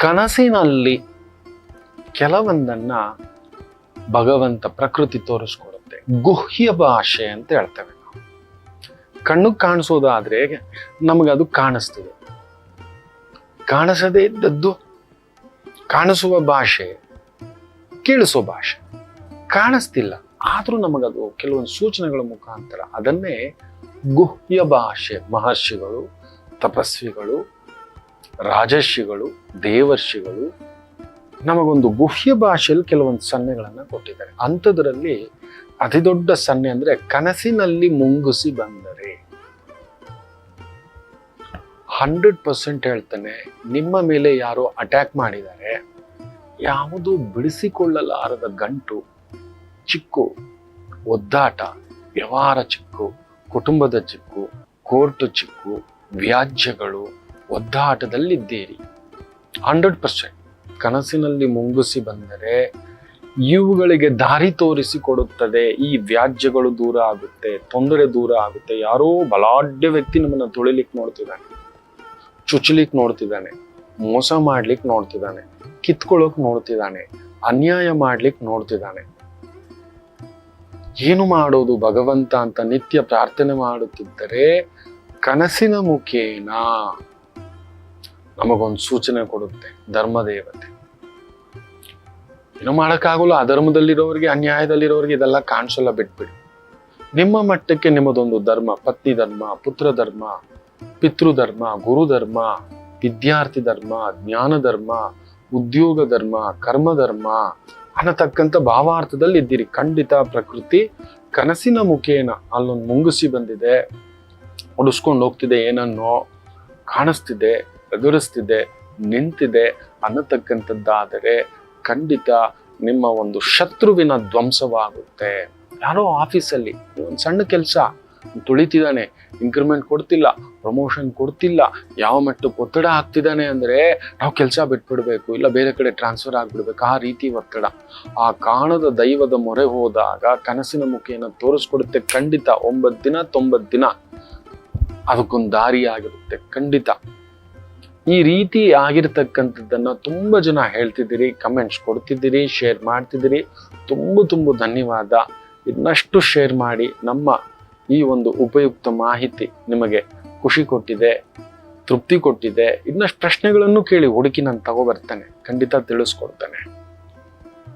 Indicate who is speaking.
Speaker 1: ಕನಸಿನಲ್ಲಿ ಕೆಲವೊಂದನ್ನ ಭಗವಂತ ಪ್ರಕೃತಿ ತೋರಿಸ್ಕೊಡುತ್ತೆ. ಗುಹ್ಯ ಭಾಷೆ ಅಂತ ಹೇಳ್ತೇವೆ ನಾವು. ಕಣ್ಣಿಗೆ ಕಾಣಿಸೋದಾದ್ರೆ ನಮಗದು ಕಾಣಿಸ್ತದೆ. ಕಾಣಿಸದೇ ಇದ್ದದ್ದು ಕಾಣಿಸುವ ಭಾಷೆ, ಕೇಳಿಸೋ ಭಾಷೆ. ಕಾಣಿಸ್ತಿಲ್ಲ ಆದ್ರೂ ನಮಗದು ಕೆಲವೊಂದು ಸೂಚನೆಗಳ ಮುಖಾಂತರ ಅದನ್ನೇ ಗುಹ್ಯ ಭಾಷೆ. ಮಹರ್ಷಿಗಳು, ತಪಸ್ವಿಗಳು, ರಾಜರ್ಷಿಗಳು, ದೇವರ್ಷಿಗಳು ನಮಗೊಂದು ಗುಹ್ಯ ಭಾಷೆಯಲ್ಲಿ ಕೆಲವೊಂದು ಸನ್ನೆಗಳನ್ನ ಕೊಟ್ಟಿದ್ದಾರೆ. ಅಂಥದ್ರಲ್ಲಿ ಅತಿ ದೊಡ್ಡ ಸನ್ನೆ ಅಂದ್ರೆ ಕನಸಿನಲ್ಲಿ ಮುಂಗುಸಿ ಬಂದರೆ 100% ಹೇಳ್ತಾನೆ, ನಿಮ್ಮ ಮೇಲೆ ಯಾರೋ ಅಟ್ಯಾಕ್ ಮಾಡಿದ್ದಾರೆ, ಯಾವುದು ಬಿಡಿಸಿಕೊಳ್ಳಲಾರದ ಗಂಟು, ಚಿಕ್ಕು, ಒದ್ದಾಟ, ವ್ಯವಹಾರ ಚಿಕ್ಕು, ಕುಟುಂಬದ ಚಿಕ್ಕು, ಕೋರ್ಟ್ ಚಿಕ್ಕು, ವ್ಯಾಜ್ಯಗಳು, ಒದ್ದಾಟದಲ್ಲಿದ್ದೀರಿ. 100% ಕನಸಿನಲ್ಲಿ ಮುಂಗುಸಿ ಬಂದರೆ ಇವುಗಳಿಗೆ ದಾರಿ ತೋರಿಸಿಕೊಡುತ್ತದೆ. ಈ ವ್ಯಾಜ್ಯಗಳು ದೂರ ಆಗುತ್ತೆ, ತೊಂದರೆ ದೂರ ಆಗುತ್ತೆ. ಯಾರೋ ಬಲಾಢ್ಯ ವ್ಯಕ್ತಿ ನಮ್ಮನ್ನ ತುಳಿಲಿಕ್ಕೆ ನೋಡ್ತಿದ್ದಾನೆ, ಚುಚ್ಚಲಿಕ್ಕೆ ನೋಡ್ತಿದ್ದಾನೆ, ಮೋಸ ಮಾಡ್ಲಿಕ್ಕೆ ನೋಡ್ತಿದ್ದಾನೆ, ಕಿತ್ಕೊಳ್ಳೋಕ್ ನೋಡ್ತಿದ್ದಾನೆ, ಅನ್ಯಾಯ ಮಾಡ್ಲಿಕ್ಕೆ ನೋಡ್ತಿದ್ದಾನೆ. ಏನು ಮಾಡೋದು ಭಗವಂತ ಅಂತ ನಿತ್ಯ ಪ್ರಾರ್ಥನೆ ಮಾಡುತ್ತಿದ್ದರೆ ಕನಸಿನ ಮುಖೇನ ನಮಗೊಂದು ಸೂಚನೆ ಕೊಡುತ್ತೆ ಧರ್ಮದೇವತೆ. ಏನು ಮಾಡೋಕ್ಕಾಗಲ್ಲ. ಅಧರ್ಮದಲ್ಲಿರೋರಿಗೆ, ಅನ್ಯಾಯದಲ್ಲಿರೋರಿಗೆ ಇದೆಲ್ಲ ಕಾಣಿಸಲ್ಲ, ಬಿಟ್ಬಿಡಿ. ನಿಮ್ಮ ಮಟ್ಟಕ್ಕೆ ನಿಮ್ಮದೊಂದು ಧರ್ಮ, ಪತ್ನಿ ಧರ್ಮ, ಪುತ್ರ ಧರ್ಮ, ಪಿತೃಧರ್ಮ, ಗುರುಧರ್ಮ, ವಿದ್ಯಾರ್ಥಿ ಧರ್ಮ, ಜ್ಞಾನ ಧರ್ಮ, ಉದ್ಯೋಗ ಧರ್ಮ, ಕರ್ಮ ಧರ್ಮ ಅನ್ನತಕ್ಕಂಥ ಭಾವಾರ್ಥದಲ್ಲಿ ಇದ್ದೀರಿ. ಖಂಡಿತ ಪ್ರಕೃತಿ ಕನಸಿನ ಮುಖೇನ ಅಲ್ಲೊಂದು ಮುಂಗುಸಿ ಬಂದಿದೆ, ಉಡಿಸ್ಕೊಂಡು ಹೋಗ್ತಿದೆ, ಏನನ್ನೋ ಕಾಣಿಸ್ತಿದೆ, ಎದುರಿಸ್ತಿದೆ, ನಿಂತಿದೆ ಅನ್ನತಕ್ಕಂಥದ್ದಾದರೆ ಖಂಡಿತ ನಿಮ್ಮ ಒಂದು ಶತ್ರುವಿನ ಧ್ವಂಸವಾಗುತ್ತೆ. ಯಾರೋ ಆಫೀಸಲ್ಲಿ ಒಂದು ಸಣ್ಣ ಕೆಲಸ ತುಳಿತಿದ್ದಾನೆ, ಇನ್ಕ್ರಿಮೆಂಟ್ ಕೊಡ್ತಿಲ್ಲ, ಪ್ರಮೋಷನ್ ಕೊಡ್ತಿಲ್ಲ, ಯಾವ ಮಟ್ಟಕ್ಕೆ ಒತ್ತಡ ಆಗ್ತಿದ್ದಾನೆ ಅಂದ್ರೆ ನಾವು ಕೆಲಸ ಬಿಟ್ಬಿಡ್ಬೇಕು, ಇಲ್ಲ ಬೇರೆ ಕಡೆ ಟ್ರಾನ್ಸ್ಫರ್ ಆಗ್ಬಿಡ್ಬೇಕು, ಆ ರೀತಿ ಒತ್ತಡ. ಆ ಕಾಣದ ದೈವದ ಮೊರೆ ಹೋದಾಗ ಕನಸಿನ ಮುಖೇನ ತೋರಿಸ್ಕೊಡುತ್ತೆ. ಖಂಡಿತ 9 ದಿನ 90 ದಿನ ಅದಕ್ಕೊಂದು ದಾರಿ ಆಗಿರುತ್ತೆ. ಖಂಡಿತ ಈ ರೀತಿ ಆಗಿರ್ತಕ್ಕಂಥದ್ದನ್ನ ತುಂಬಾ ಜನ ಹೇಳ್ತಿದ್ದೀರಿ, ಕಮೆಂಟ್ಸ್ ಕೊಡ್ತಿದ್ದೀರಿ, ಶೇರ್ ಮಾಡ್ತಿದ್ದೀರಿ. ತುಂಬ ಧನ್ಯವಾದ. ಇನ್ನಷ್ಟು ಶೇರ್ ಮಾಡಿ. ನಮ್ಮ ಈ ಒಂದು ಉಪಯುಕ್ತ ಮಾಹಿತಿ ನಿಮಗೆ ಖುಷಿ ಕೊಟ್ಟಿದೆ, ತೃಪ್ತಿ ಕೊಟ್ಟಿದೆ, ಇನ್ನಷ್ಟು ಪ್ರಶ್ನೆಗಳನ್ನು ಕೇಳಿ ಹುಡುಕಿ ನಾನು ತಗೋಬರ್ತೇನೆ, ಖಂಡಿತ ತಿಳಿಸ್ಕೊಡ್ತೇನೆ.